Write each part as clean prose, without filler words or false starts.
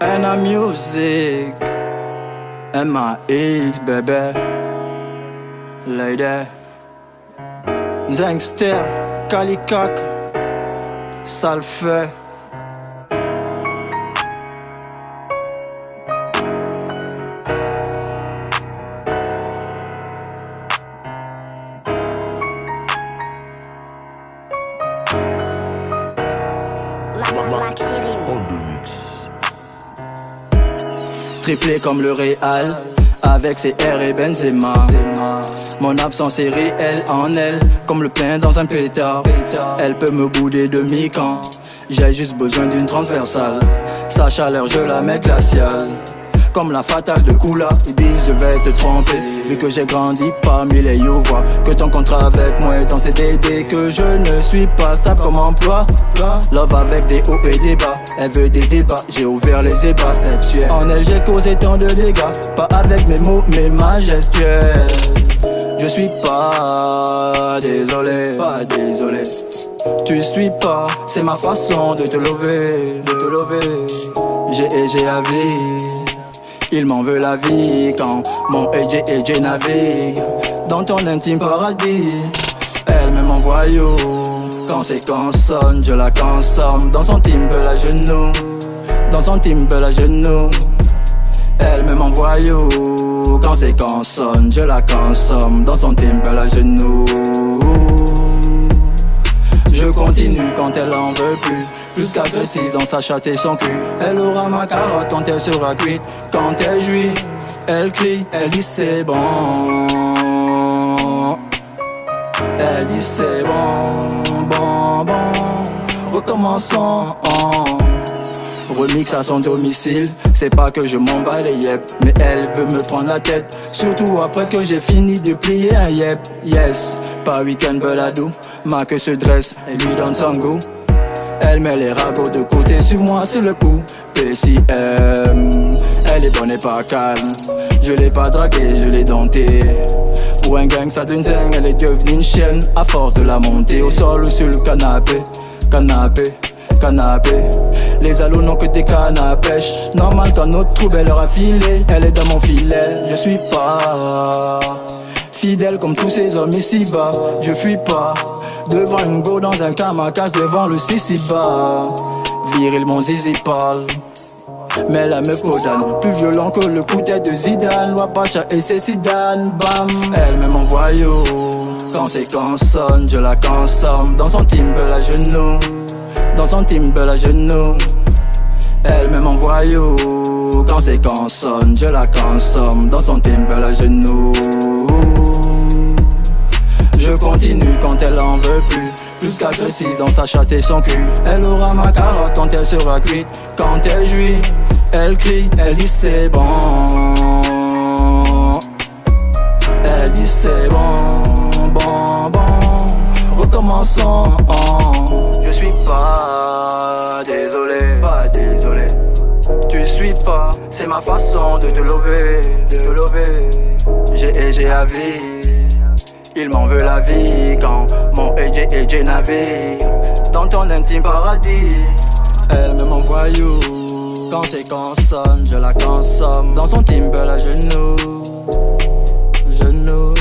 And a music MAX, bébé. Lady Zangster, Calicak, sale fait. Triplé comme le Real, avec ses R et Benzema. Mon absence est réelle en elle, comme le plein dans un pétard. Elle peut me bouder de mi-camp, j'ai juste besoin d'une transversale. Sa chaleur je la mets glaciale, comme la fatale de Kula. Ils disent je vais te tromper, vu que j'ai grandi parmi les youvois. Que ton contrat avec moi est en CDD, que je ne suis pas stable comme emploi. Love avec des hauts et des bas, elle veut des débats, j'ai ouvert les ébats sexuels. En elle j'ai causé tant de dégâts, pas avec mes mots mais majestuels. Je suis pas désolé, pas désolé. Tu suis pas, c'est ma façon de te lever, de te lever. J'ai à vie. Il m'en veut la vie quand mon AJ navigue dans ton intime paradis. Elle me m'envoie yo, quand c'est consonne, je la consomme. Dans son timbre à genoux, dans son timbre à genoux. Elle me m'envoie yo, quand c'est consonne, je la consomme. Dans son timbre à genoux. Je continue quand elle en veut plus qu'agressive dans sa chatte et son cul. Elle aura ma carotte quand elle sera cuite. Quand elle jouit, elle crie, elle dit c'est bon. Elle dit c'est bon, bon, bon. Recommençons. Remix à son domicile, c'est pas que je m'en bats les yep, mais elle veut me prendre la tête, surtout après que j'ai fini de plier un yep. Yes, par week-end beladou, ma queue se dresse et lui donne son goût. Elle met les ragots de côté sur moi, c'est le coup. PCM, elle est bonne et pas calme. Je l'ai pas draguée, je l'ai domptée. Pour un gang ça d'une zingue, elle est devenue une chienne. À force de la monter au sol ou sur le canapé. Canapé, canapé. Les allos n'ont que des cannes à pêche. Normal quand notre trouble elle leur a filé. Elle est dans mon filet, je suis pas fidèle comme tous ces hommes ici-bas. Je fuis pas devant une go dans un kamakaze devant le Sisiba. Viril mon zizi parle, mais elle me podane. Plus violent que le coup de tête de Zidane. Wapacha et c'est Zidane, bam. Elle me m'envoie yo, quand c'est consonne, je la consomme. Dans son timbre à genoux, dans son timbre à genoux. Elle me m'envoie yo, quand c'est consonne, je la consomme. Dans son timbre à genoux. Je continue quand elle en veut plus qu'agressive dans sa chatte et son cul. Elle aura ma carotte quand elle sera cuite. Quand elle jouit, elle crie, elle dit c'est bon. Elle dit c'est bon, bon, bon. Recommençons. Je suis pas désolé, pas désolé. Tu suis pas, c'est ma façon de te lever, de te lever. J'ai à vie. Il m'en veut la vie quand mon AJ navigue dans ton intime paradis. Elle me m'envoie you, quand c'est consonne, je la consomme. Dans son timbre à genoux, genoux.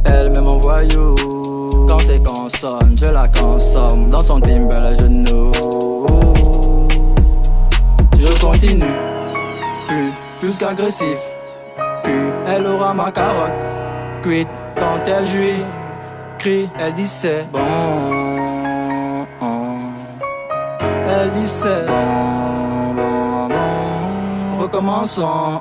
Elle me m'envoie you, quand c'est consonne, je la consomme. Dans son timbre à genoux. Je continue, plus qu'agressif. Elle aura ma carotte cuite. Quand elle jouit, crie, elle dit c'est bon. Elle dit c'est bon, bon, bon. Recommençons.